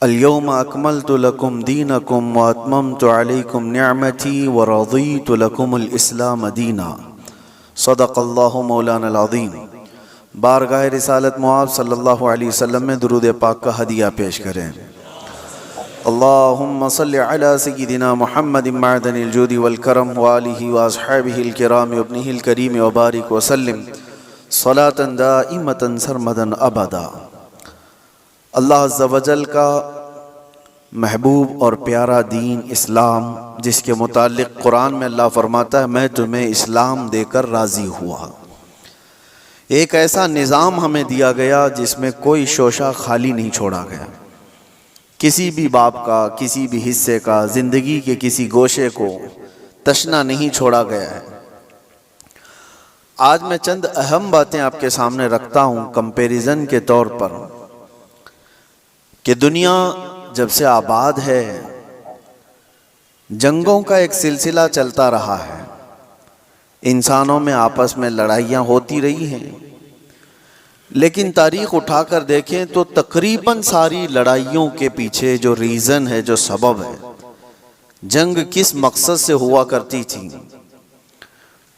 अल-यौम अकमलतु लकुम दीनकुम व अतममतु अलैकुम निअमती व रदीतु लकुमुल इस्लाम दीना। सदक़ल्लाहु मौलाना अल-अज़ीम। बारगाह रिसालत मुआज़ सल्लल्लाहु अलैहि वसल्लम में दुरूद पाक का हदिया पेश करें। अल्लाहुम्मा सल्लि अला सय्यिदिना मुहम्मदिन मअदनिल जूदि वल करम व आलिहि व अस्हाबिहिल किराम व इब्निहिल करीम व बारिक व सल्लिम सलातन दाइमतन सरमदन अबदा। अल्लाह अज़्ज़ा वजल का महबूब और प्यारा दीन इस्लाम, जिसके मुतालिक कुरान में अल्लाह फरमाता है मैं तुम्हें इस्लाम देकर राज़ी हुआ। एक ऐसा निज़ाम हमें दिया गया जिसमें कोई शोशा खाली नहीं छोड़ा गया, किसी भी बाब का, किसी भी हिस्से का, ज़िंदगी के किसी गोशे को तशना नहीं छोड़ा गया है। आज मैं चंद अहम बातें आपके सामने रखता हूँ कंपैरिजन के तौर पर कि दुनिया जब से आबाद है जंगों का एक सिलसिला चलता रहा है, इंसानों में आपस में लड़ाइयाँ होती रही हैं, लेकिन तारीख उठाकर देखें तो तकरीबन सारी लड़ाइयों के पीछे जो रीज़न है, जो सबब है, जंग किस मकसद से हुआ करती थी,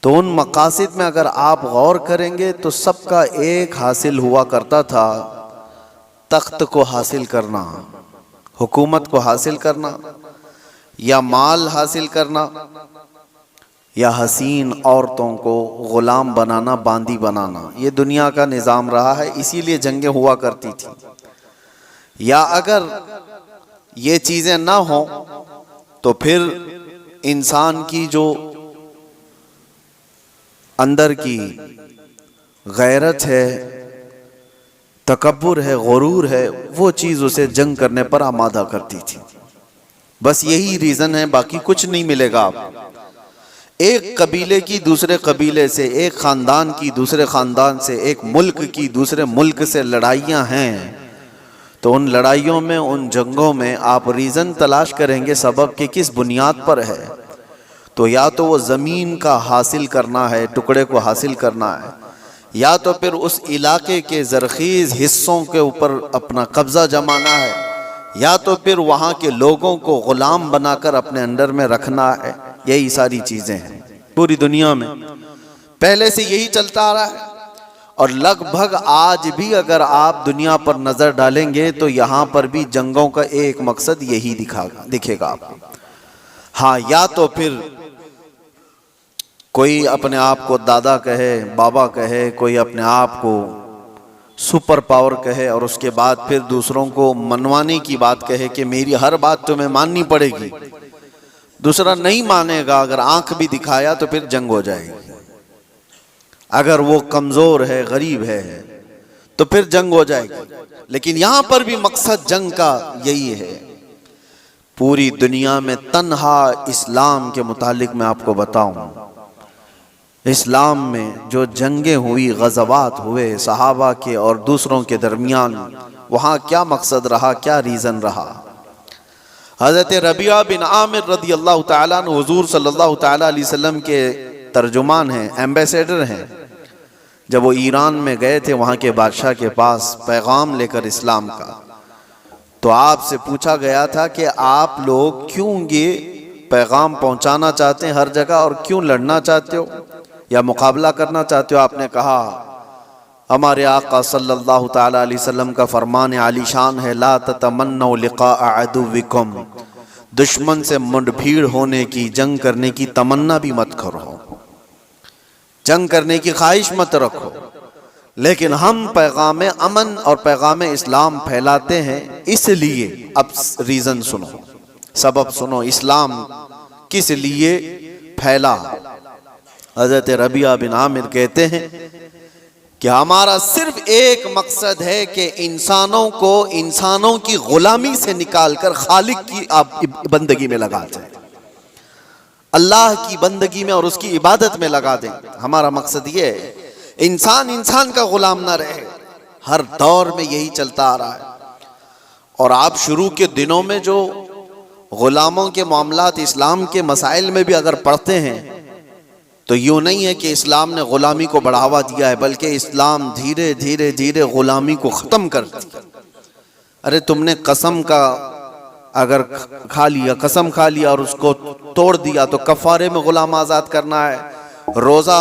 तो उन मकासद में अगर आप गौर करेंगे तो सबका एक हासिल हुआ करता था, तख्त को हासिल करना, हुकूमत को हासिल करना, या माल हासिल करना, या हसीन औरतों को ग़ुलाम बनाना, बांदी बनाना। ये दुनिया का निज़ाम रहा है, इसीलिए जंगें हुआ करती थी। या अगर ये चीज़ें ना हों तो फिर इंसान की जो अंदर की गैरत है, तकब्बुर है, गुरूर है, वो चीज़ उसे जंग करने पर आमादा करती थी। बस यही रीज़न है, बाकी कुछ नहीं मिलेगा। आप एक कबीले की दूसरे कबीले से, एक ख़ानदान की दूसरे ख़ानदान से, एक मुल्क की दूसरे मुल्क से लड़ाइयाँ हैं, तो उन लड़ाइयों में, उन जंगों में आप रीज़न तलाश करेंगे सबब के किस बुनियाद पर है, तो या तो वो ज़मीन का हासिल करना है, टुकड़े को हासिल करना है, या तो फिर उस इलाके के ज़रख़ीज़ हिस्सों के ऊपर अपना कब्ज़ा जमाना है, या तो फिर वहाँ के लोगों को ग़ुलाम बनाकर अपने अंडर में रखना है। यही सारी चीज़ें हैं पूरी दुनिया में, पहले से यही चलता आ रहा है। और लगभग आज भी अगर आप दुनिया पर नज़र डालेंगे तो यहाँ पर भी जंगों का एक मकसद यही दिखेगा आपको। हाँ, या तो फिर कोई अपने आप को दादा कहे, बाबा कहे, कोई अपने आप को सुपर पावर कहे और उसके बाद फिर दूसरों को मनवाने की बात कहे कि मेरी हर बात तुम्हें माननी पड़ेगी। दूसरा नहीं मानेगा, अगर आंख भी दिखाया तो फिर जंग हो जाएगी। अगर वो कमज़ोर है, गरीब है, तो फिर जंग हो जाएगी। लेकिन यहाँ पर भी मकसद जंग का यही है। पूरी दुनिया में तन्हा इस्लाम के मुतालिक मैं आपको बताऊं, इस्लाम में जो जंगें हुई, गज़वात हुए सहाबा के और दूसरों के दरमियान, वहाँ क्या मकसद रहा, क्या रीज़न रहा। हज़रत रबिया बिन आमिर रदी अल्लाह ताला अन्हु हुज़ूर सल्लल्लाहु ताला अलैहि वसल्लम के तर्जुमान हैं, एम्बेसडर हैं। जब वो ईरान में गए थे वहाँ के बादशाह के पास पैगाम लेकर इस्लाम का, तो आपसे पूछा गया था कि आप लोग क्यों ये पैगाम पहुँचाना चाहते हैं हर जगह, और क्यों लड़ना चाहते हो या मुकाबला करना चाहते हो। आपने कहा हमारे आका सल्लल्लाहु ताला अलैहि वसल्लम का फरमान आलीशान है, ला ततमन्नौ लिक़ा अदुव्विकुम, दुश्मन से मुठभीड़ होने की, जंग करने की तमन्ना भी मत करो, जंग करने की ख्वाहिश मत रखो। लेकिन हम पैगाम अमन और पैगाम इस्लाम फैलाते हैं, इसलिए अब रीज़न सुनो, सबब सुनो, इस्लाम किस लिए फैला। हज़रत रबिया बिन आमिर कहते हैं कि हमारा सिर्फ एक मकसद है कि इंसानों को इंसानों की गुलामी से निकालकर खालिक की आप बंदगी में लगा दें, अल्लाह की बंदगी में और उसकी इबादत में लगा दें। हमारा मकसद ये है इंसान इंसान का गुलाम ना रहे। हर दौर में यही चलता आ रहा है। और आप शुरू के दिनों में जो गुलामों के मामलात इस्लाम के मसाइल में भी अगर पढ़ते हैं तो यूँ नहीं है कि इस्लाम ने ग़ुलामी को बढ़ावा दिया है, बल्कि इस्लाम धीरे धीरे धीरे ग़ुलामी को ख़त्म कर दिया। अरे तुमने कसम का अगर खा लिया, कसम खा लिया और उसको तोड़ दिया तो कफारे में गुलाम आजाद करना है, रोजा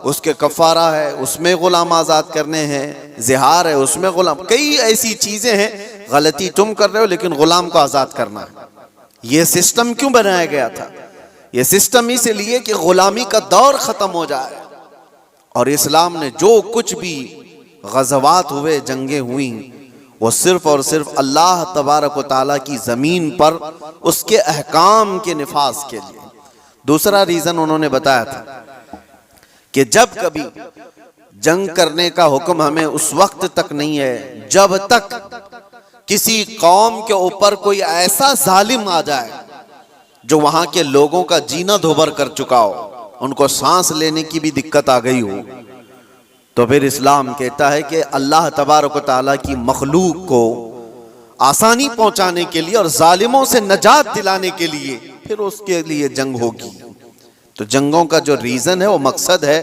उसके कफारा है उसमें गुलाम आजाद करने हैं, जिहार है उसमें गुलाम, कई ऐसी चीजें हैं, गलती तुम कर रहे हो लेकिन गुलाम को आजाद करना है। ये सिस्टम क्यों बनाया गया था? ये सिस्टम इसलिए कि गुलामी का दौर खत्म हो जाए। और इस्लाम ने जो कुछ भी गज़वात हुए, जंगें हुई, वो सिर्फ और सिर्फ अल्लाह तबारक व तआला की ज़मीन पर उसके अहकाम के निफाज के लिए। दूसरा रीज़न उन्होंने बताया था कि जब कभी जंग करने का हुक्म हमें उस वक्त तक नहीं है जब तक किसी कौम के ऊपर कोई ऐसा जालिम आ जाए जो वहां के लोगों का जीना धोबर कर चुका हो, उनको सांस लेने की भी दिक्कत आ गई हो, तो फिर इस्लाम कहता है कि अल्लाह तबारक व तआला की मखलूक को आसानी पहुंचाने के लिए और जालिमों से नजात दिलाने के लिए फिर उसके लिए जंग होगी। तो जंगों का जो रीजन है, वो मकसद है,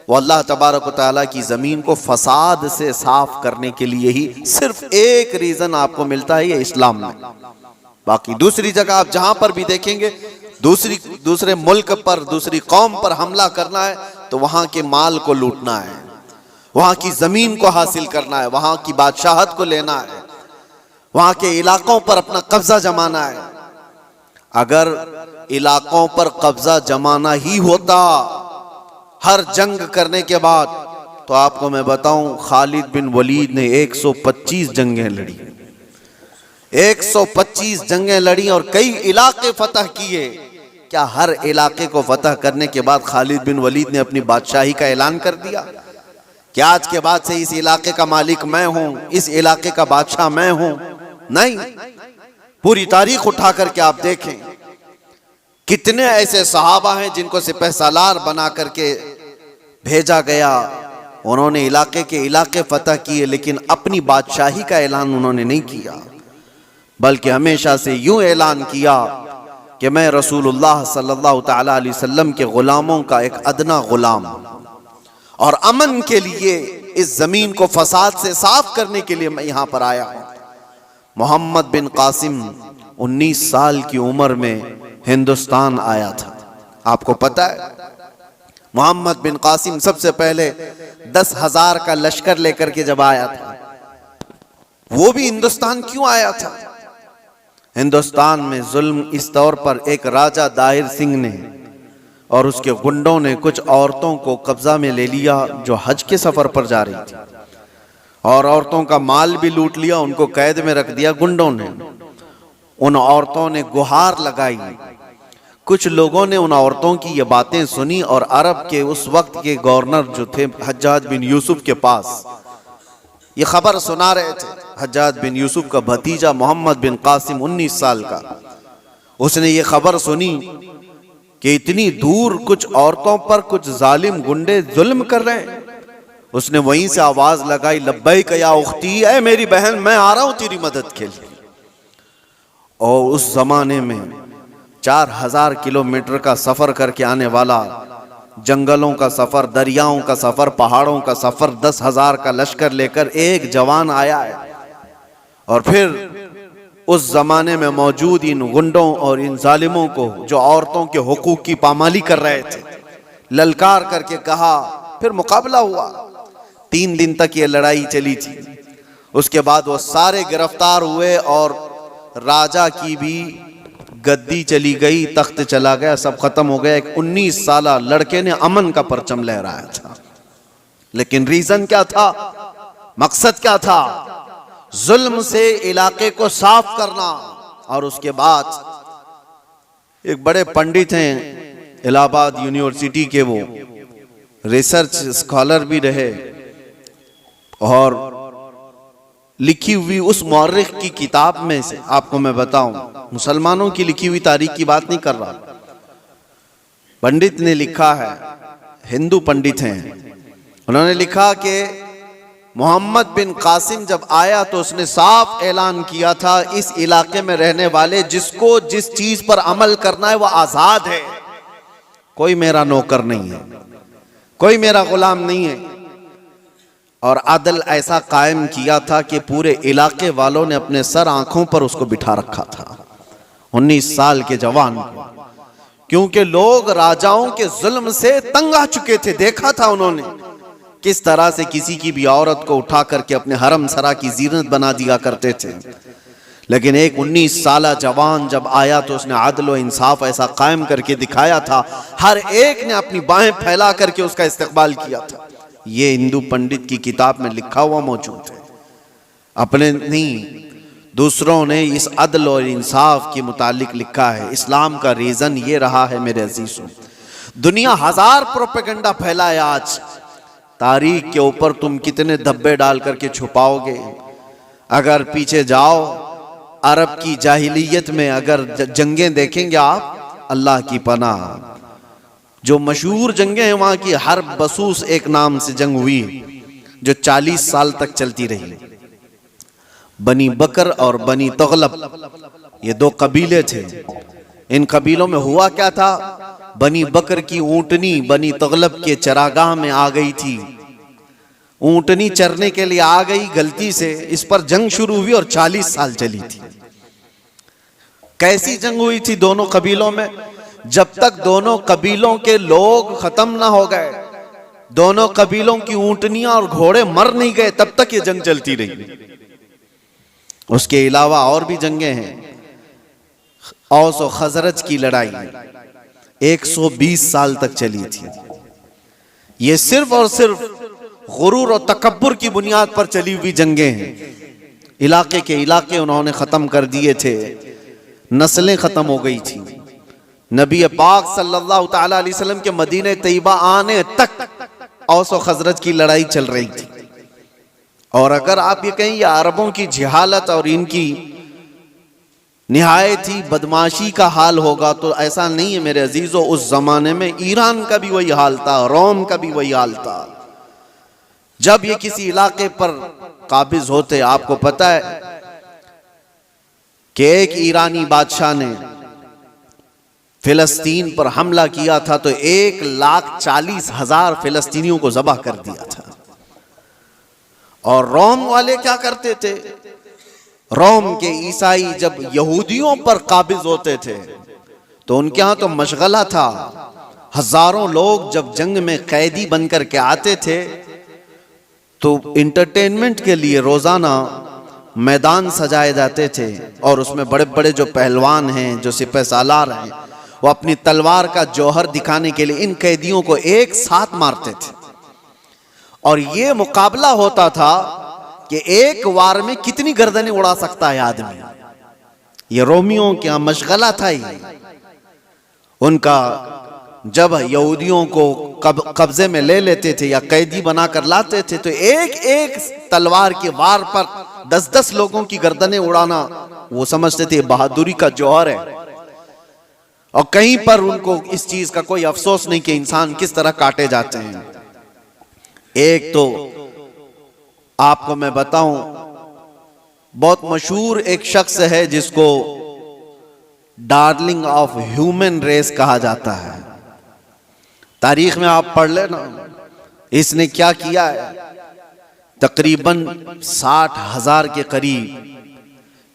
वो अल्लाह तबारक व तआला की जमीन को फसाद से साफ करने के लिए ही सिर्फ एक रीजन आपको मिलता है, ये इस्लाम में। बाकी दूसरी जगह आप जहां पर भी देखेंगे, दूसरे मुल्क पर, दूसरी कौम पर हमला करना है तो वहां के माल को लूटना है, वहां की जमीन को हासिल करना है, वहां की बादशाहत को लेना है, वहां के इलाकों पर अपना कब्जा जमाना है। अगर इलाकों पर कब्जा जमाना ही होता हर जंग करने के बाद, तो आपको मैं बताऊं खालिद बिन वलीद ने 125 जंगें लड़ी, 125 जंगें लड़ी और कई इलाके फतह किए। क्या हर इलाके को फतह करने के बाद खालिद बिन वलीद ने अपनी बादशाही का ऐलान कर दिया कि आज के बाद से इस इलाके का मालिक मैं हूं, इस इलाके का बादशाह मैं हूं? नहीं, पूरी तारीख उठा करके आप देखें कितने ऐसे सहाबा हैं जिनको सिपहसालार बना करके भेजा गया, उन्होंने इलाके के इलाके फतह किए, लेकिन अपनी बादशाही का ऐलान उन्होंने नहीं किया, बल्कि हमेशा से यूं ऐलान किया कि मैं रसूलुल्लाह सल्लल्लाहु तआला अलैहि वसल्लम के गुलामों का एक अदना गुलाम, और अमन के लिए इस जमीन को फसाद से साफ करने के लिए मैं यहां पर आया हूं। मोहम्मद बिन कासिम 19 साल की उम्र में हिंदुस्तान आया था। आपको पता है मोहम्मद बिन कासिम सबसे पहले 10,000 का लश्कर लेकर के जब आया था, वो भी हिंदुस्तान क्यों आया था? हिंदुस्तान में जुल्म इस तौर पर एक राजा दाहिर सिंह ने और उसके गुंडों ने कुछ औरतों को कब्जा में ले लिया जो हज के सफर पर जा रही थी, और औरतों का माल भी लूट लिया, उनको कैद में रख दिया गुंडों ने। उन औरतों ने गुहार लगाई, कुछ लोगों ने उन औरतों की ये बातें सुनी और अरब के उस वक्त के गवर्नर जो थे हज्जाज बिन यूसुफ के पास ये खबर सुना रहे थे। हज्जाज बिन यूसुफ का भतीजा मोहम्मद बिन कासिम 19 साल का, उसने ये खबर सुनी कि इतनी दूर कुछ औरतों पर कुछ जालिम गुंडे जुल्म कर रहे हैं। उसने वहीं से आवाज लगाई, लब्बैक या उख्ती, ऐ मेरी बहन मैं आ रहा हूं तेरी मदद के लिए। और उस जमाने में 4000 किलोमीटर का सफर करके आने वाला, जंगलों का सफर, दरियाओं का सफर, पहाड़ों का सफर, 10,000 का लश्कर लेकर एक जवान आया है, और फिर उस जमाने में मौजूद इन गुंडों और इन जालिमों को जो औरतों के हुकूक की पामाली कर रहे थे, ललकार करके कहा। फिर मुकाबला हुआ, 3 दिन तक ये लड़ाई चली थी। उसके बाद वो सारे गिरफ्तार हुए और राजा की भी गद्दी चली गई, तख्त चला गया, सब खत्म हो गया। एक 19 साला लड़के ने अमन का परचम लहराया था, लेकिन रीजन क्या था, मकसद क्या था? जुल्म से इलाके को साफ करना। और उसके बाद एक बड़े पंडित हैं इलाहाबाद यूनिवर्सिटी के, वो रिसर्च स्कॉलर भी रहे, और लिखी हुई उस मौर्रिख की किताब में से आपको मैं बताऊं, मुसलमानों की लिखी हुई तारीख की बात नहीं कर रहा, पंडित ने लिखा है, हिंदू पंडित हैं, उन्होंने लिखा कि मोहम्मद बिन कासिम जब आया तो उसने साफ ऐलान किया था, इस इलाके में रहने वाले जिसको जिस चीज पर अमल करना है वो आजाद है, कोई मेरा नौकर नहीं है, कोई मेरा गुलाम नहीं है। और अदल ऐसा कायम किया था कि पूरे इलाके वालों ने अपने सर आंखों पर उसको बिठा रखा था, 19 साल के जवान को। क्योंकि लोग राजाओं के जुल्म से तंग आ चुके थे। देखा था उन्होंने किस तरह से किसी की भी औरत को उठा करके अपने हरम सरा की जीनत बना दिया करते थे। लेकिन एक 19 साला जवान जब आया तो उसने अदल और इंसाफ ऐसा कायम करके दिखाया था, हर एक ने अपनी बाहें फैला करके उसका इस्तकबाल किया था। ये हिंदू पंडित की किताब में लिखा हुआ मौजूद है, अपने नहीं दूसरों ने इस अदल और इंसाफ के मुतालिक लिखा है। इस्लाम का रीजन ये रहा है मेरे अजीजों, दुनिया हजार प्रोपेगेंडा फैलाए आज, तारीख के ऊपर तुम कितने धब्बे डाल करके छुपाओगे। अगर पीछे जाओ अरब की जाहिलियत में अगर जंगें देखेंगे आप, अल्लाह की पनाह, जो मशहूर जंगें हैं वहां की, हर्ब बसूस एक नाम से जंग हुई जो 40 साल तक चलती रही। बनी बकर और बनी तगलब ये दो कबीले थे। इन कबीलों में हुआ क्या था, बनी बकर की ऊंटनी बनी तगलब के चरागाह में आ गई थी। ऊंटनी चरने के लिए आ गई गलती से, इस पर जंग शुरू हुई और 40 साल चली थी। कैसी जंग हुई थी दोनों कबीलों में, जब तक दोनों कबीलों के लोग खत्म ना हो गए, दोनों कबीलों की ऊंटनियां और घोड़े मर नहीं गए, तब तक ये जंग चलती रही। उसके अलावा और भी जंगें हैं। औस और खजरज की लड़ाई 120 साल तक चली थी। ये सिर्फ और सिर्फ गुरूर और तकब्बुर की बुनियाद पर चली हुई जंगें हैं। इलाके के इलाके उन्होंने खत्म कर दिए थे, नस्लें खत्म हो गई थी। नबी पाक सल्लल्लाहु ताला अलैहि वसल्लम के मदीने तैयबा आने तक औस और खजरज की लड़ाई चल रही थी। और अगर आप ये कहें ये अरबों की जहालत और इनकी निहायत ही बदमाशी का हाल होगा, तो ऐसा नहीं है मेरे अजीजों। उस जमाने में ईरान का भी वही हाल था, रोम का भी वही हाल था। जब ये किसी इलाके पर काबिज होते, आपको पता है कि एक ईरानी बादशाह ने फिलिस्तीन पर हमला किया था तो 1,40,000 फिलिस्तीनियों को ज़बह कर दिया था। और रोम वाले क्या करते थे, रोम के ईसाई जब यहूदियों पर काबिज होते थे तो उनके यहां तो मशगला था। हजारों लोग जब जंग में कैदी बनकर के आते थे तो इंटरटेनमेंट के लिए रोजाना मैदान सजाए जाते थे और उसमें बड़े बड़े जो पहलवान हैं, जो सिपह सालार हैं, वो अपनी तलवार का जौहर दिखाने के लिए इन कैदियों को एक साथ मारते थे। और ये मुकाबला होता था कि एक वार में कितनी गर्दनें उड़ा सकता है आदमी। ये रोमियों का मशगला था ही उनका। जब यहूदियों को कब्जे में ले लेते थे या कैदी बनाकर लाते थे तो एक एक तलवार के वार पर 10-10 लोगों की गर्दनें उड़ाना वो समझते थे बहादुरी का जौहर है। और कहीं पर उनको इस चीज का कोई अफसोस नहीं कि इंसान किस तरह काटे जाते हैं। एक तो आपको मैं बताऊं, बहुत मशहूर एक शख्स है जिसको डार्लिंग ऑफ ह्यूमन रेस कहा जाता है। तारीख में आप पढ़ लेना, इसने क्या किया है। तकरीबन 60,000 के करीब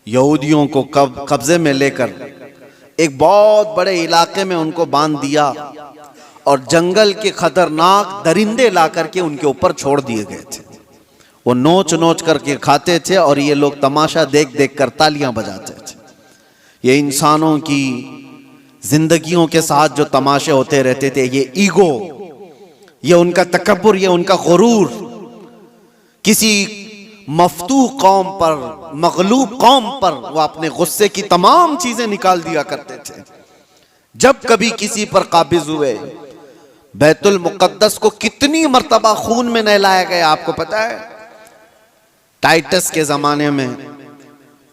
यहूदियों को कब्जे में लेकर एक बहुत बड़े इलाके में उनको बांध दिया और जंगल के खतरनाक दरिंदे ला करके उनके ऊपर छोड़ दिए गए थे। वो नोच नोच करके खाते थे और ये लोग तमाशा देख देख कर तालियां बजाते थे। ये इंसानों की जिंदगियों के साथ जो तमाशे होते रहते थे, ये ईगो, ये उनका तकब्बुर, ये उनका गुरूर, किसी मफतूह कौम पर, मगलूब कौम पर वो अपने गुस्से की तमाम चीजें निकाल दिया करते थे। जब कभी किसी पर काबिज हुए, बैतुल मुकद्दस को कितनी मर्तबा खून में नहलाया गया आपको पता है। टाइटस के जमाने में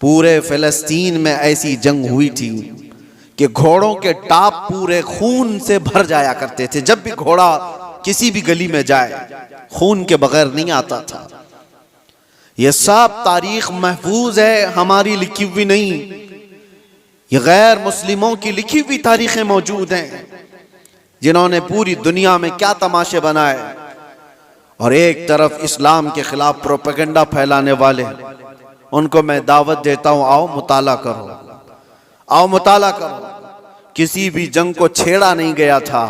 पूरे फिलिस्तीन में ऐसी जंग हुई थी कि घोड़ों के टाप पूरे खून से भर जाया करते थे। जब भी घोड़ा किसी भी गली में जाए खून के बगैर नहीं आता था। यह सब तारीख महफूज है, हमारी लिखी हुई नहीं, ये गैर मुस्लिमों की लिखी हुई तारीखें मौजूद हैं जिन्होंने पूरी दुनिया में क्या तमाशे बनाए। और एक तरफ इस्लाम के खिलाफ प्रोपेगेंडा फैलाने वाले, उनको मैं दावत देता हूं, आओ मुताला करो, आओ मुताला करो। किसी भी जंग को छेड़ा नहीं गया था।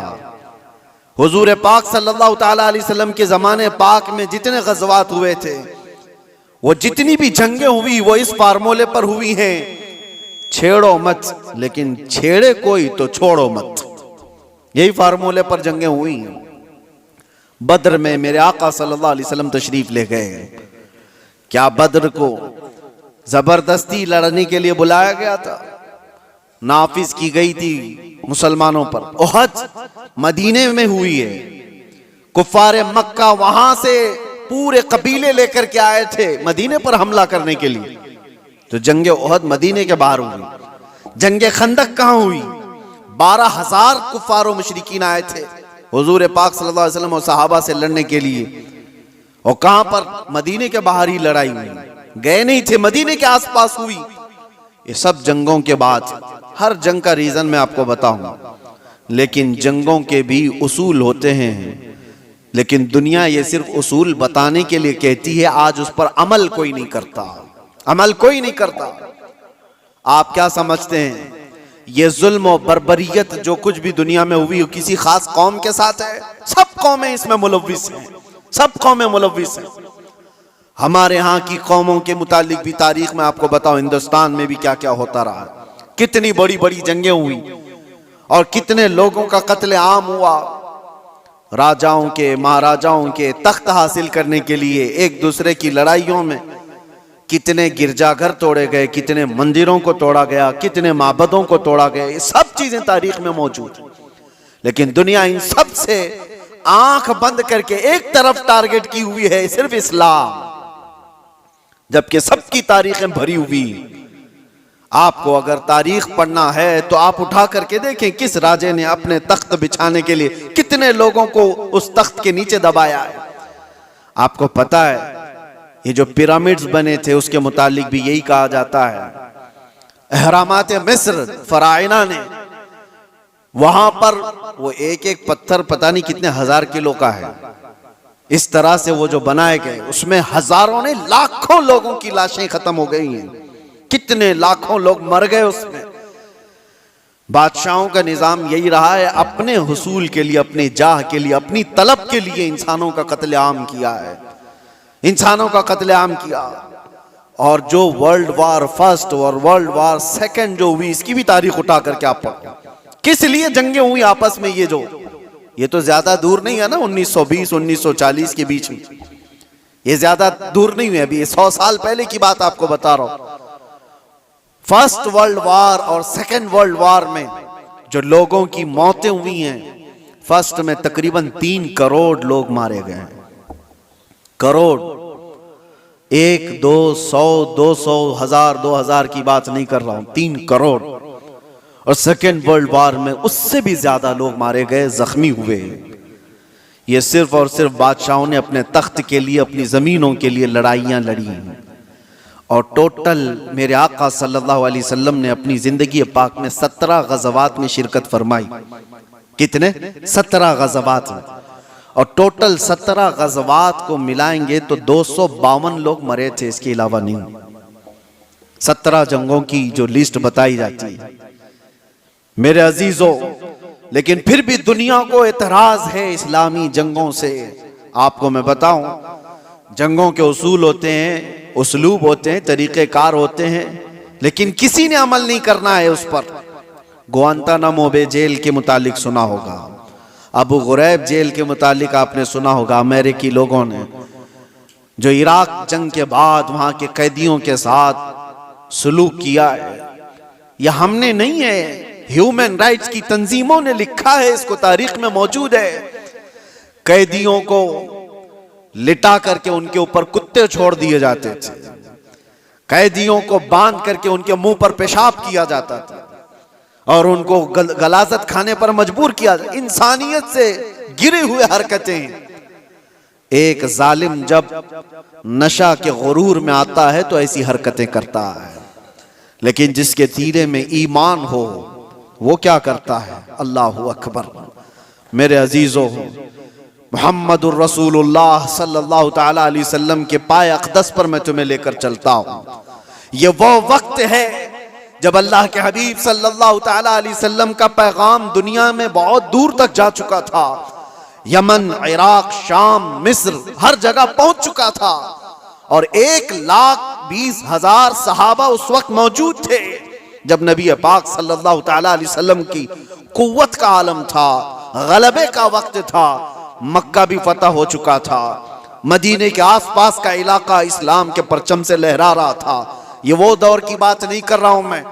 हुजूर पाक सल्लल्लाहु ताला अलैहि वसल्लम के जमाने पाक में जितने गज़वात हुए थे, वो जितनी भी जंगें हुई वो इस फार्मूले पर हुई हैं, छेड़ो मत, लेकिन छेड़े कोई तो छोड़ो मत। यही फार्मूले पर जंगें हुई हैं। बद्र में मेरे आका सल्लल्लाहु अलैहि वसल्लम तशरीफ ले गए। क्या बद्र को जबरदस्ती लड़ने के लिए बुलाया गया था? नाफिज की गई थी मुसलमानों पर। उहद मदीने में हुई है। कुफारे मक्का वहां से पूरे कबीले लेकर के आए थे मदीने पर हमला करने के लिए। तो जंगे उहद मदीने के बाहर हुई। जंगे खंदक कहां हुई? 12,000 कुफार मुशरिकीन आए थे हुजूर पाक सल्लल्लाहु अलैहि वसल्लम और सहाबा से लड़ने के लिए। और कहां पर? मदीने के बाहर ही लड़ाई हुई, गए नहीं थे, मदीने के आसपास हुई। ये सब जंगों के बाद, हर जंग का रीजन मैं आपको बताऊंगा, लेकिन जंगों के भी उसूल होते हैं। लेकिन दुनिया ये सिर्फ उसूल बताने के लिए कहती है, आज उस पर अमल कोई नहीं करता, अमल कोई नहीं करता। आप क्या समझते हैं ये जुल्म और बर्बरियत जो कुछ भी दुनिया में हुई किसी खास कौम के साथ है? सब कौमें इसमें मुलव्विस हैं, सब कौमें मुलव्विस हैं। हमारे यहाँ की कौमों के मुतालिक भी तारीख में आपको बताओ, हिंदुस्तान में भी क्या क्या होता रहा, कितनी बड़ी बड़ी जंगें हुई और कितने लोगों का कत्ले आम हुआ। राजाओं के, महाराजाओं के तख्त हासिल करने के लिए एक दूसरे की लड़ाइयों में कितने गिरजाघर तोड़े गए, कितने मंदिरों को तोड़ा गया, कितने माबदों को तोड़ा गया। ये सब चीजें तारीख में मौजूद हैं। लेकिन दुनिया इन सब से आंख बंद करके एक तरफ टारगेट की हुई है, सिर्फ इस्लाम, जबकि सबकी तारीखें भरी हुई। आपको अगर तारीख पढ़ना है तो आप उठा करके देखें किस राजे ने अपने तख्त बिछाने के लिए कितने लोगों को उस तख्त के नीचे दबाया है। आपको पता है ये जो पिरामिड्स बने थे उसके मुतालिक भी यही कहा जाता है। अहरामात मिस्र फराइना ने, वहां पर वो एक एक पत्थर पता नहीं कितने हजार किलो का है, इस तरह से वो जो बनाए गए उसमें हजारों ने, लाखों लोगों की लाशें खत्म हो गई हैं, कितने लाखों लोग मर गए उसमें। बादशाहों का निजाम यही रहा है, अपने हुसूल के लिए, अपने जाह के लिए, अपनी तलब के लिए इंसानों का कत्लेआम किया है, इंसानों का कत्लेआम किया। और जो वर्ल्ड वार फर्स्ट और वर्ल्ड वार सेकंड जो हुई, इसकी भी तारीख उठा करके आप पढ़ो, किस लिए जंगें हुई आपस में। ये तो ज्यादा दूर नहीं है ना, 1920 1940 के बीच में, ये ज्यादा दूर नहीं है, अभी 100 साल पहले की बात आपको बता रहा हूं। फर्स्ट वर्ल्ड वार और सेकंड वर्ल्ड वार में जो लोगों की मौतें हुई हैं, फर्स्ट में तकरीबन 3 करोड़ लोग मारे गए हैं। करोड़, 1 2 100 200 1000 2000 की बात नहीं कर रहा हूं, 3 करोड़। और सेकेंड वर्ल्ड वार में उससे भी ज्यादा लोग मारे गए, जख्मी हुए। ये सिर्फ और सिर्फ बादशाहों ने अपने तख्त के लिए, अपनी जमीनों के लिए लड़ाइयां लड़ी। और टोटल मेरे आका सल्लल्लाहु अलैहि वसल्लम ने अपनी जिंदगी पाक में 17 गज़वात में शिरकत फरमाई। कितने? 17 गज़वात में। और टोटल 17 गज़वात को मिलाएंगे तो 252 लोग मरे थे, इसके अलावा नहीं। 17 जंगों की जो लिस्ट बताई जाती है मेरे अजीजों, लेकिन फिर भी दुनिया को एतराज है इस्लामी जंगों से। आपको मैं बताऊं, जंगों के उसूल होते हैं, उसलूब होते हैं, तरीक़ेकार होते हैं, लेकिन किसी ने अमल नहीं करना है उस पर। गुआंतानामो बे जेल के मुतालिक सुना होगा, अबू गुरैब जेल के मुतालिक आपने सुना होगा। अमेरिकी लोगों ने जो इराक जंग के बाद वहां के कैदियों के साथ सलूक किया है, यह हमने नहीं है, ह्यूमन राइट्स की तंजीमों ने लिखा है, इसको तारीख में मौजूद है। कैदियों को लिटा करके उनके ऊपर कुत्ते छोड़ दिए जाते थे, कैदियों को बांध करके उनके मुंह पर पेशाब किया जाता था और उनको गलाजत खाने पर मजबूर किया। इंसानियत से गिरे हुए हरकतें। एक जालिम जब नशा के गुरूर में आता है तो ऐसी हरकतें करता है, लेकिन जिसके सीने में ईमान हो वो क्या करता है? अल्लाहु अकबर। मेरे अजीजों, मुहम्मदुर रसूलुल्लाह सल्लल्लाहु तआला अलैहि वसल्लम के पाए अक़दस पर मैं तुम्हें लेकर चलता हूं। ये वो वक्त है जब अल्लाह के हबीब सल्लल्लाहु तआला अलैहि वसल्लम का पैगाम दुनिया में बहुत दूर तक जा चुका था। यमन, इराक, शाम, मिस्र हर जगह पहुंच चुका था और 1,20,000 सहाबा उस वक्त मौजूद थे जब नबी पाक सल्लल्लाहु तआला अलैहि वसल्लम की कुव्वत का आलम था, गलबे का वक्त था। मक्का भी फतह हो चुका था, मदीने के आसपास का इलाका इस्लाम के परचम से लहरा रहा था। ये वो दौर की बात नहीं कर रहा हूं मैं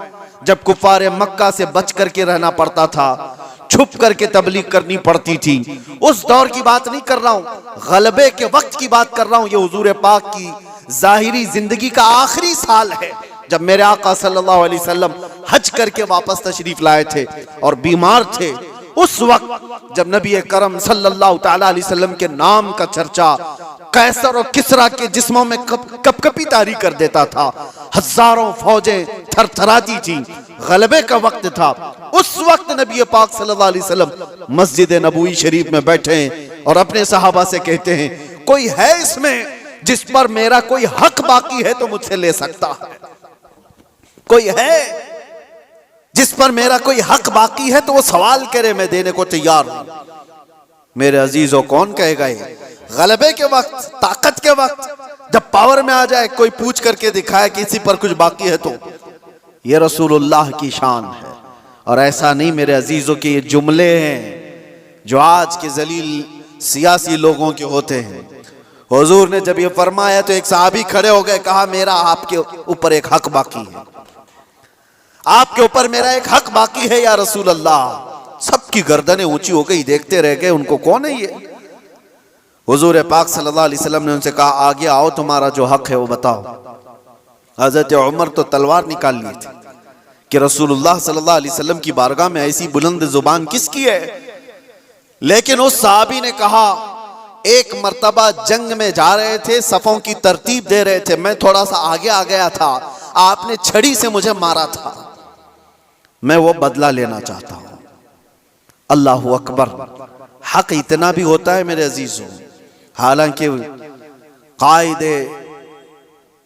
जब कुफारे मक्का से बच करके रहना पड़ता था, छुप करके तबलीग करनी पड़ती थी। उस दौर की बात नहीं कर रहा हूं, गलबे के वक्त की बात कर रहा हूं। ये हुजूर पाक की जाहिरी जिंदगी का आखिरी साल है जब मेरे आका सल्लल्लाहु अलैहि वसल्लम हज करके वापस तशरीफ लाए थे और बीमार थे। उस वक्त जब नबी करम सल्लल्लाहु तआला अलैहि वसल्लम के नाम का चर्चा कैसर और किसरा के जिस्मों में कपकपी तारी कर देता था, हजारों फौजें थरथराती थी, गलबे का वक्त था। उस वक्त नबी पाक सल्लल्लाहु अलैहि वसल्लम मस्जिद नबवी शरीफ में बैठे हैं और अपने सहाबा से कहते हैं, कोई है इसमें जिस पर मेरा कोई हक बाकी है तो मुझसे ले सकता है? कोई है जिस पर मेरा कोई हक बाकी है तो वो सवाल करे, मैं देने को तैयार हूं। मेरे अजीजों, कौन कहेगा ये गलबे के वक्त, ताकत के वक्त, जब पावर में आ जाए कोई पूछ करके दिखाए किसी पर कुछ बाकी है तो? ये रसूलुल्लाह की शान है। और ऐसा नहीं मेरे अजीजों के ये जुमले हैं जो आज के जलील सियासी लोगों के होते हैं। हुजूर ने जब ये फरमाया तो एक सहाबी खड़े हो गए, कहा मेरा आपके ऊपर एक हक बाकी है, आपके ऊपर मेरा एक हक बाकी है या रसूल अल्लाह। सबकी गर्दनें ऊंची हो गई, देखते रह गए उनको, कौन है ये? हुजूर पाक सल्लल्लाहु अलैहि वसल्लम ने उनसे कहा, आगे आओ, तुम्हारा जो हक है वो बताओ। हजरत उमर तो तलवार निकाल ली थी कि रसूलुल्लाह सल्लल्लाहु अलैहि वसल्लम की बारगाह में ऐसी बुलंद जुबान किसकी है? लेकिन उस सहाबी ने कहा, एक मर्तबा जंग में जा रहे थे, सफों की तरतीब दे रहे थे, मैं थोड़ा सा आगे आ गया था, आपने छड़ी से मुझे मारा था, मैं वो बदला लेना चाहता हूं। अल्लाहु अकबर। हक इतना भी होता है मेरे अजीजों। हालांकि कायदे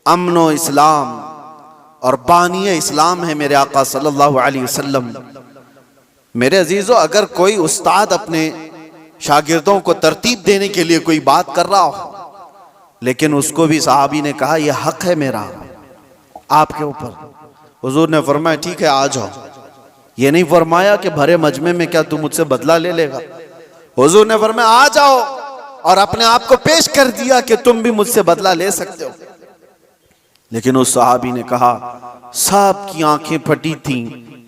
अमनो इस्लाम और बानिए इस्लाम है मेरे आका सल्लल्लाहु अलैहि वसल्लम। मेरे अजीजों, अगर कोई उस्ताद अपने शागिर्दों को तरतीब देने के लिए कोई बात कर रहा हो, लेकिन उसको भी सहाबी ने कहा यह हक है मेरा आपके ऊपर, हुजूर ने फरमाया ठीक है आ जाओ। ये नहीं फरमाया कि भरे मजमे में क्या तू मुझसे बदला ले लेगा। हुजूर ने फरमाया आ जाओ, और अपने आप को पेश कर दिया कि तुम भी मुझसे बदला ले सकते हो। लेकिन उस सहाबी ने कहा, सब की आंखें फटी थीं,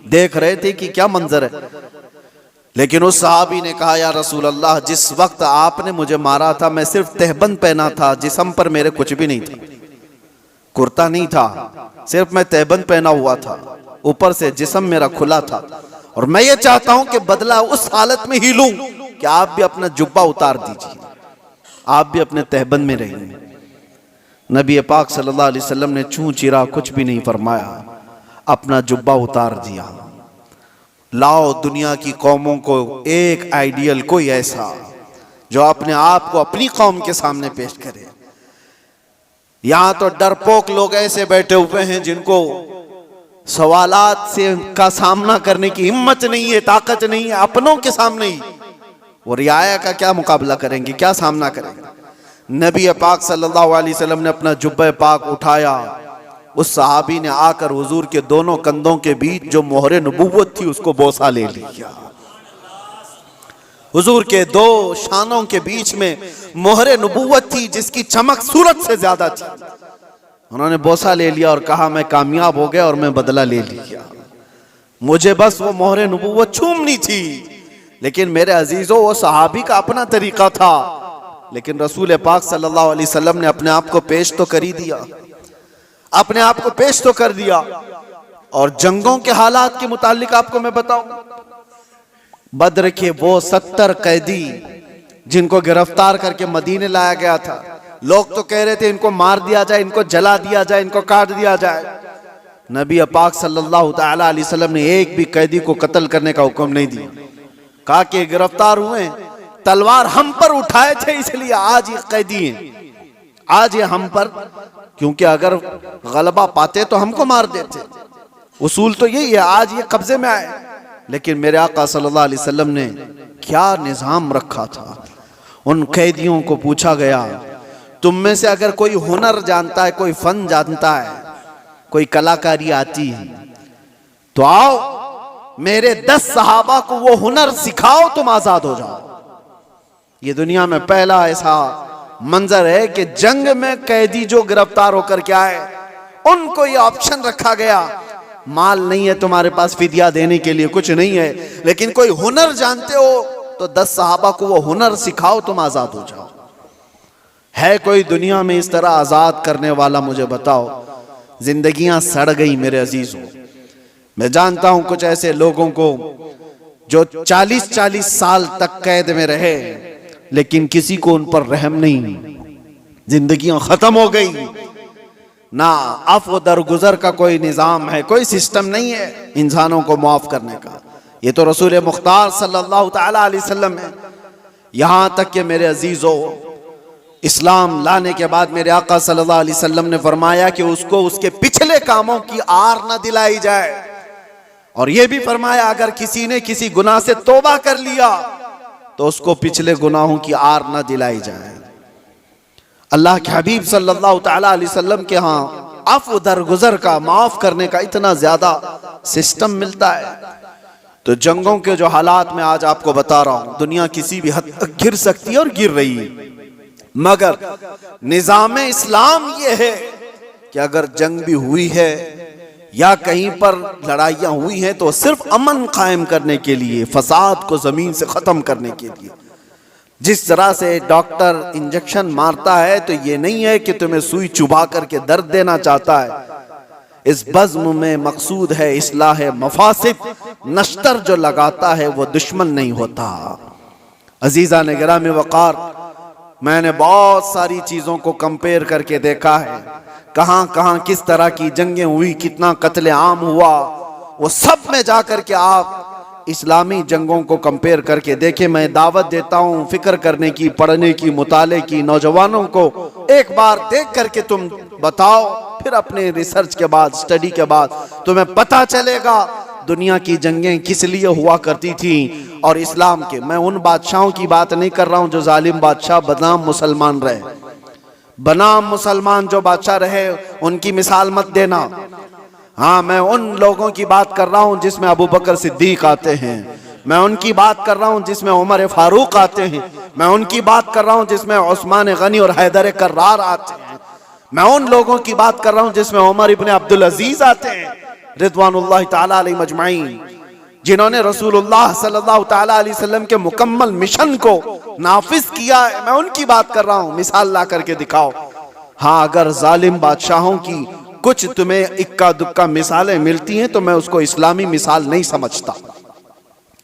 देख रहे थे कि क्या मंजर है। लेकिन उस सहाबी ने कहा, या रसूल अल्लाह, जिस वक्त आपने मुझे मारा था मैं सिर्फ तहबंद पहना था, जिस्म पर मेरे कुछ भी नहीं था, कुर्ता नहीं था, सिर्फ मैं तहबंद पहना हुआ था, ऊपर से जिस्म मेरा खुला था। और मैं ये चाहता हूं कि बदला उस हालत में ही लूं कि आप भी अपना जुब्बा उतार दीजिए, आप भी अपने तहबंद में रहिए। नबी पाक सल्लल्लाहु अलैहि वसल्लम ने छू चिरा कुछ भी नहीं फरमाया, अपना जुब्बा उतार दिया। लाओ दुनिया की कौमों को एक आइडियल, कोई ऐसा जो अपने आप को अपनी कौम के सामने पेश करे। यहां तो डरपोक लोग ऐसे बैठे हुए हैं जिनको सवालात से का सामना करने की हिम्मत नहीं है, ताकत नहीं है। अपनों के सामने ही वो रियाया का क्या मुकाबला करेंगे, क्या सामना करेंगे। नबी पाक सल्लल्लाहु अलैहि वसल्लम ने अपना जुब्बे पाक उठाया, उस सहाबी ने आकर हुजूर के दोनों कंधों के बीच जो मोहरे नबूवत थी उसको बोसा ले लिया। हुजूर के दो शानों के बीच में मोहरे नबूवत थी जिसकी चमक सूरज से ज्यादा थी। उन्होंने बोसा ले लिया और कहा, मैं कामयाब हो गया और मैं बदला ले लिया, मुझे बस वो मोहरे नबूवत छूमनी थी। लेकिन मेरे अजीजों, वो सहाबी का अपना तरीका था, लेकिन रसूल पाक सल्लल्लाहु अलैहि वसल्लम ने अपने आप को पेश तो कर ही दिया, अपने आप को पेश तो कर दिया। और जंगों के हालात के मुतालिक आपको मैं बताऊं, बद्र के वो 70 कैदी जिनको गिरफ्तार करके मदीने लाया गया था, लोग तो कह रहे थे इनको मार दिया जाए, इनको जला दिया जाए, इनको काट दिया जाए। नबी पाक सल्लल्लाहु तआला अलैहि वसल्लम ने एक भी कैदी को कत्ल करने का हुक्म नहीं दिया। कहा कि गिरफ्तार हुए, तलवार हम पर उठाए थे, इसलिए आज ये कैदी हैं, आज ये हम पर, क्योंकि अगर गलबा पाते तो हमको मार देते। उसूल तो यही है, आज ये कब्जे में आए। लेकिन मेरे आका सल्लल्लाहु अलैहि वसल्लम ने क्या निजाम रखा था। उन कैदियों को पूछा गया, तुम में से अगर कोई हुनर जानता है, कोई फन जानता है, कोई कलाकारी आती है, तो आओ मेरे 10 सहाबा को वो हुनर सिखाओ, तुम आजाद हो जाओ। ये दुनिया में पहला ऐसा मंजर है कि जंग में कैदी जो गिरफ्तार होकर के आए, उनको ये ऑप्शन रखा गया, माल नहीं है तुम्हारे पास फिदिया देने के लिए, कुछ नहीं है, लेकिन कोई हुनर जानते हो तो 10 सहाबा को वो हुनर सिखाओ, तुम आजाद हो जाओ। है कोई दुनिया में इस तरह आजाद करने वाला? मुझे बताओ। जिंदगियां सड़ गई मेरे अजीजों। मैं जानता हूं कुछ ऐसे लोगों को जो 40-40 साल तक कैद में रहे, लेकिन किसी को उन पर रहम नहीं। जिंदगियां खत्म हो गई, ना अफ़्व दरगुजर का कोई निज़ाम है, कोई सिस्टम नहीं है इंसानों को माफ़ करने का। ये तो रसूल मुख्तार सल्लल्लाहु ताला अलैहि वसल्लम है। यहां तक कि मेरे अजीजों, इस्लाम लाने के बाद मेरे आका सल्लल्लाहु अलैहि वसल्लम ने फरमाया कि उसको उसके पिछले कामों की आर न दिलाई जाए, और यह भी फरमाया अगर किसी ने किसी गुनाह से तौबा कर लिया तो उसको पिछले गुनाहों की आर न दिलाई जाए। अल्लाह के हबीब सल्लल्लाहु ताला अलैहि वसल्लम के यहाँ अफ़्व दरगुजर का, माफ करने का इतना ज्यादा सिस्टम मिलता है। तो जंगों के जो हालात में आज आपको बता रहा हूं, दुनिया किसी भी हद तक गिर सकती है और गिर रही है, मगर निज़ाम इस्लाम ये है कि अगर जंग भी हुई है या कहीं पर लड़ाइयां हुई हैं तो सिर्फ अमन कायम करने के लिए, फसाद को जमीन से खत्म करने के लिए। जिस तरह से डॉक्टर इंजेक्शन मारता है तो ये नहीं है कि तुम्हें सुई चुभा करके दर्द देना चाहता है। इस बज़्म में मकसूद है इस्लाह मफासिद। नश्तर जो लगाता है वो दुश्मन नहीं होता। अजीज़ा ने गिरामी वक़ार, मैंने बहुत सारी चीज़ों को कंपेयर करके देखा है, कहाँ कहाँ किस तरह की जंगें हुई, कितना कत्ले आम हुआ, वो सब में जा कर के आप इस्लामी जंगों को कंपेयर करके देखें। मैं दावत देता हूँ फिक्र करने की, पढ़ने की, मुताले की। नौजवानों को एक बार देख करके तुम बताओ, फिर अपने रिसर्च के बाद, स्टडी के बाद तुम्हें पता चलेगा दुनिया की जंगें किस लिए हुआ करती थी और इस्लाम के। मैं उन बादशाहों की बात नहीं कर रहा हूँ जो जालिम बादशाह बदनाम मुसलमान रहे। बनाम मुसलमान जो बादशाह रहे उनकी मिसाल मत देना। हाँ, मैं उन लोगों की बात कर रहा हूं जिसमें अबू बकर सिद्दीक आते हैं। मैं उनकी बात कर रहा हूं जिसमें उमर फारूक आते हैं। मैं उनकी बात कर रहा हूं जिसमें उस्मान गनी और हैदर कर्रार आते हैं। मैं उन लोगों की बात कर रहा हूं जिसमें उमर इब्न अब्दुल अजीज आते हैं रिदवानुल्लाह ताला अलैहि मजमाइन, जिन्होंने रसूलुल्लाह सल्लल्लाहु ताला अलैहि वसल्लम के मुकम्मल मिशन को नाफिज किया है। मैं उनकी बात कर रहा हूं, मिसाल ला करके दिखाओ। हाँ, अगर जालिम बादशाहों की कुछ तुम्हें इक्का दुक्का मिसालें मिलती हैं तो मैं उसको इस्लामी मिसाल नहीं समझता।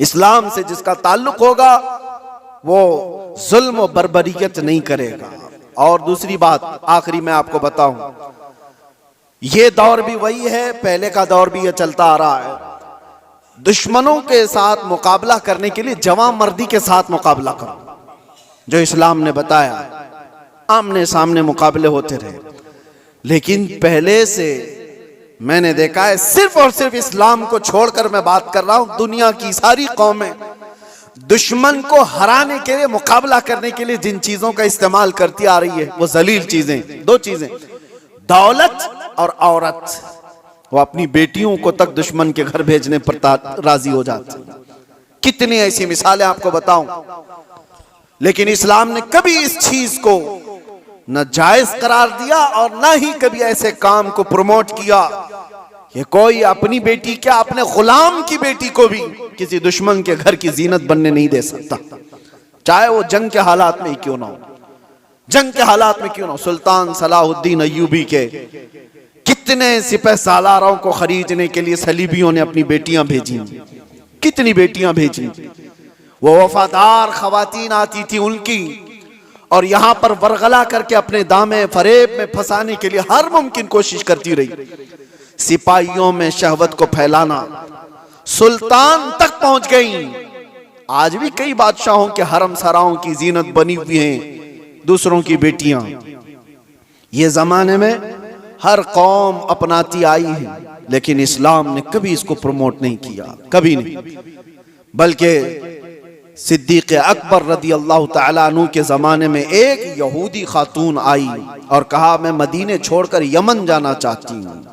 इस्लाम से जिसका ताल्लुक होगा वो जुल्म और बर्बरियत नहीं करेगा। और दूसरी बात, आखिरी मैं आपको बताऊं, ये दौर भी वही है, पहले का दौर भी ये चलता आ रहा है। दुश्मनों के साथ मुकाबला करने के लिए जवां मर्दी के साथ मुकाबला करो, जो इस्लाम ने बताया। आमने सामने मुकाबले होते रहे, लेकिन पहले से मैंने देखा है, सिर्फ और सिर्फ इस्लाम को छोड़कर मैं बात कर रहा हूं, दुनिया की सारी कौमें दुश्मन को हराने के लिए, मुकाबला करने के लिए जिन चीजों का इस्तेमाल करती आ रही है वो जलील चीजें, दो चीजें, दौलत और औरत। वो अपनी बेटियों को तक दुश्मन के घर भेजने पर राजी हो जाते। कितनी ऐसी मिसालें आपको बताऊं। लेकिन इस्लाम ने कभी इस चीज को न जायज करार दिया और न ही कभी ऐसे काम को प्रमोट किया कि कोई अपनी बेटी, क्या अपने गुलाम की बेटी को भी किसी दुश्मन के घर की जीनत बनने नहीं दे सकता, चाहे वो जंग के हालात में ही क्यों ना हो। जंग के हालात में क्यों ना हो। सुल्तान सलाहुद्दीन अय्यूबी के कितने सिपह सालारों को खरीदने के लिए सलीबियों ने अपनी बेटियां भेजी, कितनी बेटियां भेजी। वो वफादार खवातीन आती थी उनकी, और यहां पर वरगला करके अपने दामे फरेब में फंसाने के लिए हर मुमकिन कोशिश करती रही। सिपाहियों में शहवत को फैलाना, सुल्तान तक पहुंच गई। आज भी कई बादशाहों के हरम सराओं की जीनत बनी हुई हैं दूसरों की बेटियां। ये जमाने में हर कौम अपनाती आई है, लेकिन इस्लाम ने कभी इसको प्रमोट नहीं किया, कभी नहीं। बल्कि सिद्दीक अकबर रदी अल्लाह ताला अन्हु के ज़माने में एक यहूदी खातून आई और कहा मैं मदीने छोड़कर यमन जाना चाहती हूँ।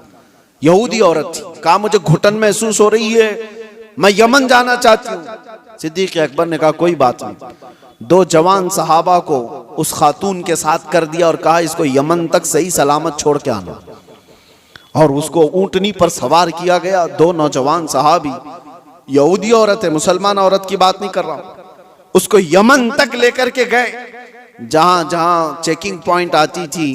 यहूदी औरत थी, कहा मुझे घुटन महसूस हो रही है, मैं यमन जाना चाहती हूँ। सिद्दीक अकबर ने कहा कोई बात नहीं। 2 जवान सहाबा को उस खातून के साथ कर दिया और कहा इसको यमन तक सही सलामत छोड़ के आना। और उसको ऊंटनी पर सवार किया गया। 2 नौजवान सहाबी, यहूदी औरत है, मुसलमान औरत की बात नहीं कर रहा हूं, उसको यमन तक लेकर के गए। जहां जहां चेकिंग पॉइंट आती थी,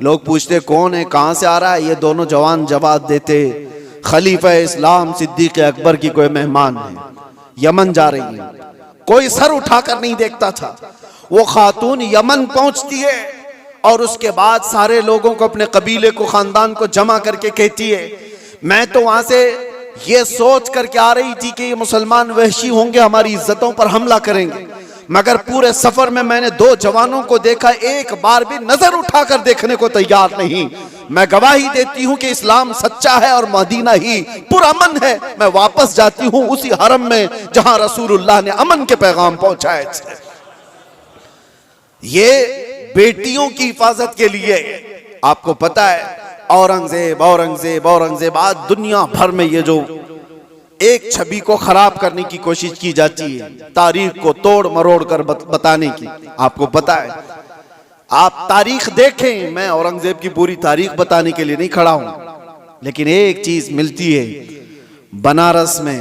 लोग पूछते कौन है, कहां से आ रहा है, ये दोनों जवान जवाब देते खलीफा इस्लाम सिद्दीक अकबर की कोई मेहमान है, यमन जा रही है। कोई सर उठाकर नहीं देखता था। वो खातून यमन पहुंचती है और उसके बाद सारे लोगों को, अपने कबीले को, खानदान को जमा करके कहती है मैं तो वहां से ये सोच करके आ रही थी कि ये मुसलमान वहशी होंगे, हमारी इज्जतों पर हमला करेंगे, मगर पूरे सफर में मैंने 2 जवानों को देखा, एक बार भी नजर उठाकर देखने को तैयार नहीं। मैं गवाही देती हूं कि इस्लाम सच्चा है और मदीना ही पुरअमन है। मैं वापस जाती हूं उसी हरम में जहां रसूलुल्लाह ने अमन के पैगाम पहुंचाए थे। ये बेटियों की हिफाजत के लिए। आपको पता है औरंगजेब औरंगजेब औरंगजेब, आज दुनिया भर में ये जो एक छवि को खराब करने की कोशिश की जाती है, तारीख को तोड़ मरोड़ कर बताने की। आपको पता है, आप तारीख देखें, मैं औरंगजेब की पूरी तारीख बताने के लिए नहीं खड़ा हूं, लेकिन एक चीज मिलती है। बनारस में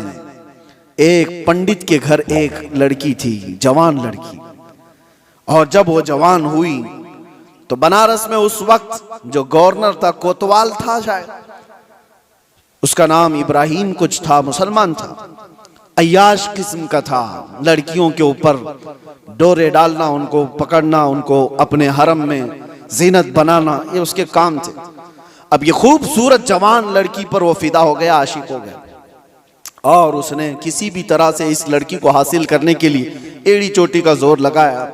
एक पंडित के घर एक लड़की थी, जवान लड़की, और जब वो जवान हुई तो बनारस में उस वक्त जो गवर्नर था, कोतवाल था शायद, उसका नाम इब्राहिम कुछ था, मुसलमान था, अय्याश किस्म का था। लड़कियों के ऊपर डोरे डालना, उनको पकड़ना, उनको अपने हरम में जीनत बनाना, ये उसके काम थे। अब ये खूबसूरत जवान लड़की पर वो फिदा हो गया, आशिक हो गया, और उसने किसी भी तरह से इस लड़की को हासिल करने के लिए एड़ी चोटी का जोर लगाया।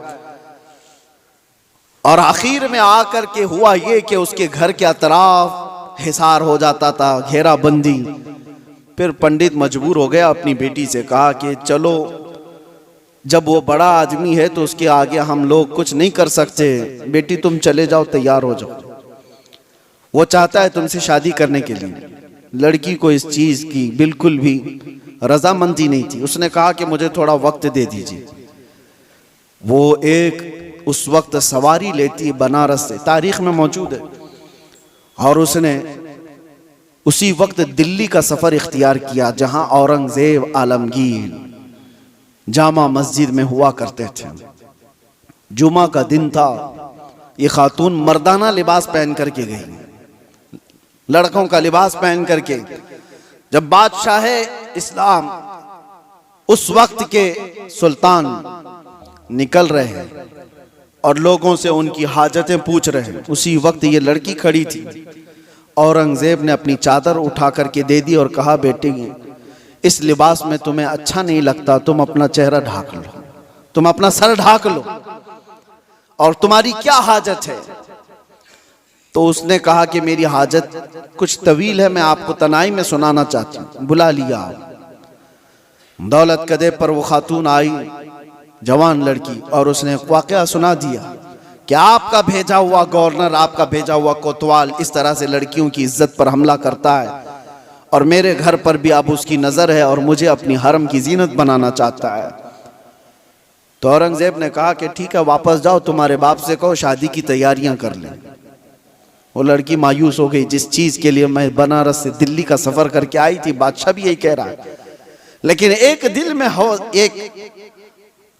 और आखिर में आकर के हुआ ये कि उसके घर के अतराफ हिसार हो जाता था, घेराबंदी। फिर पंडित मजबूर हो गया, अपनी बेटी से कहा कि चलो, जब वो बड़ा आदमी है तो उसके आगे हम लोग कुछ नहीं कर सकते, बेटी तुम चले जाओ, तैयार हो जाओ। वो चाहता है तुमसे शादी करने के लिए। लड़की को इस चीज की बिल्कुल भी रजामंदी नहीं थी। उसने कहा कि मुझे थोड़ा वक्त दे दीजिए। वो एक उस वक्त सवारी लेती बनारस से, तारीख में मौजूद है, और उसने उसी वक्त दिल्ली का सफर इख्तियार किया जहां औरंगजेब आलमगीर जामा मस्जिद में हुआ करते थे। जुमा का दिन था। ये खातून मर्दाना लिबास पहन करके गई, लड़कों का लिबास पहन करके। जब बादशाह इस्लाम उस वक्त के सुल्तान निकल रहे हैं और लोगों से उनकी हाजतें पूछ रहे हैं, उसी वक्त ये लड़की खड़ी थी। औरंगजेब ने अपनी चादर उठा करके दे दी और कहा बेटी, इस लिबास में तुम्हें अच्छा नहीं लगता, तुम अपना चेहरा ढाक लो, तुम अपना सर ढाक लो, और तुम्हारी क्या हाजत है। तो उसने कहा कि मेरी हाजत कुछ तवील है, मैं आपको तनाई में सुनाना चाहती हूँ। बुला लिया। दौलत कदे पर वो खातून आई, जवान लड़की, और उसने वाकया सुना दिया कि आपका भेजा हुआ गवर्नर, आपका भेजा हुआ कोतवाल इस तरह से लड़कियों की इज्जत पर हमला करता है, और मेरे घर पर भी अब उसकी नजर है और मुझे अपनी हरम की जीनत बनाना चाहता है। तो औरंगजेब ने कहा कि ठीक है, वापस जाओ, तुम्हारे बाप से कहो शादी की तैयारियां कर लें। वो लड़की मायूस हो गई, जिस चीज के लिए मैं बनारस से दिल्ली का सफर करके आई थी, बादशाह भी यही कह रहा है, लेकिन एक दिल में एक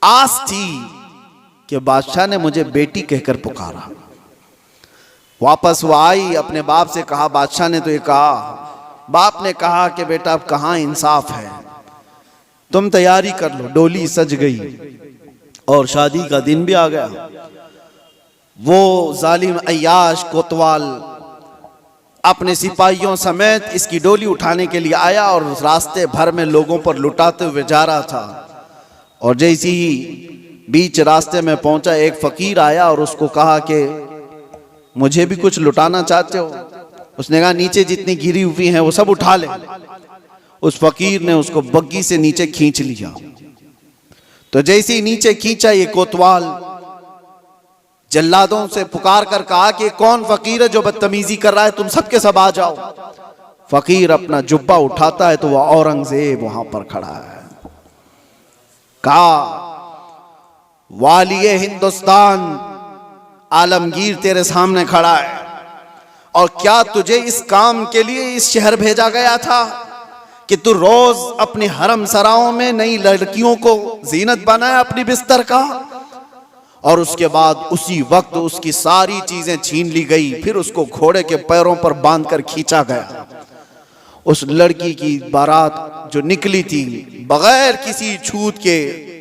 आस थी कि बादशाह ने मुझे बेटी कहकर पुकारा। वापस वो आई, अपने बाप से कहा, बादशाह ने तो ये कहा। बाप ने कहा कि बेटा अब कहाँ इंसाफ है, तुम तैयारी कर लो। डोली सज गई और शादी का दिन भी आ गया। वो जालिम अय्याश कोतवाल अपने सिपाहियों समेत इसकी डोली उठाने के लिए आया और रास्ते भर में लोगों पर लुटाते हुए जा रहा था। और जैसे ही बीच रास्ते में पहुंचा, एक फकीर आया और उसको कहा कि मुझे भी कुछ लुटाना चाहते हो? उसने कहा नीचे जितनी गिरी हुई हैं वो सब उठा ले। उस फकीर ने उसको बग्गी से नीचे खींच लिया। तो जैसे ही नीचे खींचा, ये कोतवाल जल्लादों से पुकार कर कहा कि कौन फकीर है जो बदतमीजी कर रहा है, तुम सबके सब आ जाओ। फकीर अपना जुब्बा उठाता है तो वह औरंगजेब वहां पर खड़ा है। कहा, वालिए हिंदुस्तान आलमगीर तेरे सामने खड़ा है, और क्या तुझे इस काम के लिए इस शहर भेजा गया था कि तू रोज अपने हरम सराओं में नई लड़कियों को जीनत बनाए अपनी बिस्तर का? और उसके बाद उसी वक्त उसकी सारी चीजें छीन ली गई, फिर उसको घोड़े के पैरों पर बांधकर खींचा गया। उस लड़की की बारात जो निकली थी, बगैर किसी छूत के,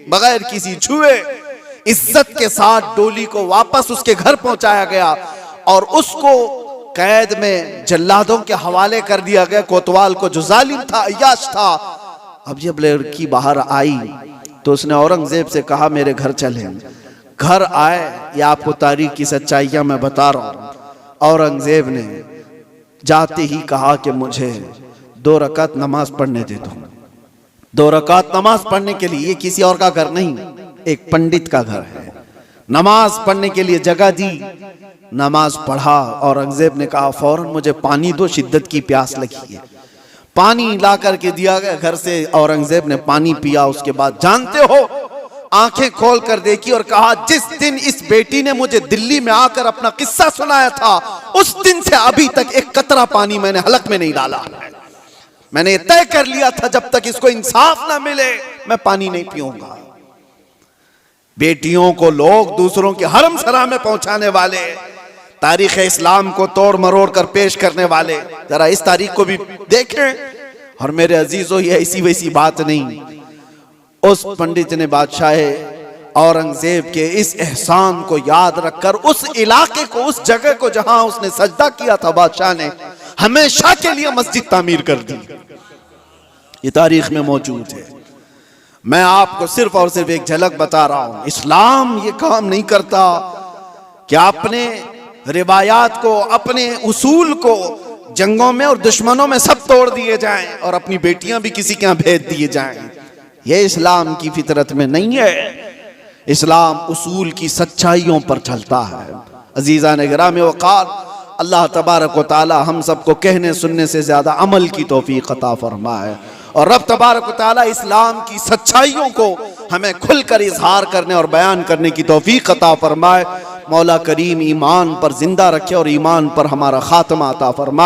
बगैर किसी छुए, इज्जत के साथ डोली को वापस उसके घर पहुंचाया गया और उसको कैद में जल्लादों के हवाले कर दिया गया, कोतवाल को जो जालिम था, अय्याश था। अब जब लड़की बाहर आई तो उसने औरंगजेब से कहा मेरे घर चले। घर आए, या आपको तारीख की सच्चाइयां मैं बता रहा हूं। औरंगजेब ने जाते ही कहा कि मुझे 2 रकात नमाज पढ़ने दे दो। 2 रकात नमाज पढ़ने के लिए, ये किसी और का घर नहीं, एक पंडित का घर है। नमाज पढ़ने के लिए जगह दी, नमाज पढ़ा। औरंगजेब ने कहा फौरन मुझे पानी दो, शिद्दत की प्यास लगी है। पानी ला करके दिया गया घर से। औरंगजेब ने पानी पिया। उसके बाद जानते हो, आंखें खोल कर देखी और कहा जिस दिन इस बेटी ने मुझे दिल्ली में आकर अपना किस्सा सुनाया था, उस दिन से अभी तक एक कतरा पानी मैंने हलक में नहीं डाला। मैंने ये तय कर लिया था जब तक इसको इंसाफ ना मिले मैं पानी नहीं पीऊंगा। बेटियों को लोग दूसरों के हरम सरा में पहुंचाने वाले, तारीख इस्लाम को तोड़ मरोड़ कर पेश करने वाले, जरा इस तारीख को भी देखें। और मेरे अजीजों, ये ऐसी वैसी बात नहीं। उस पंडित ने बादशाह औरंगजेब के इस एहसान को याद रखकर उस इलाके को, उस जगह को जहां उसने सजदा किया था, बादशाह ने हमेशा के लिए मस्जिद तामीर कर दी। ये तारीख में मौजूद है। मैं आपको सिर्फ और सिर्फ एक झलक बता रहा हूं। इस्लाम ये काम नहीं करता कि अपने रिवायात को, अपने उसूल को जंगों में और दुश्मनों में सब तोड़ दिए जाएं और अपनी बेटियां भी किसी के यहां भेज दिए जाएं। ये इस्लाम की फितरत में नहीं है। इस्लाम उसूल की सच्चाइयों पर चलता है। अजीज़ान गिराम वक़ार, अल्लाह तबारक व तआला हम सबको कहने सुनने से ज्यादा अमल की तौफीक अता फरमाए, और रब तबारक व तआला इस्लाम की सच्चाइयों को हमें खुलकर इजहार करने और बयान करने की तौफीक अता फरमाए। मौला करीम ईमान पर जिंदा रखे और ईमान पर हमारा खात्मा अता फरमाए।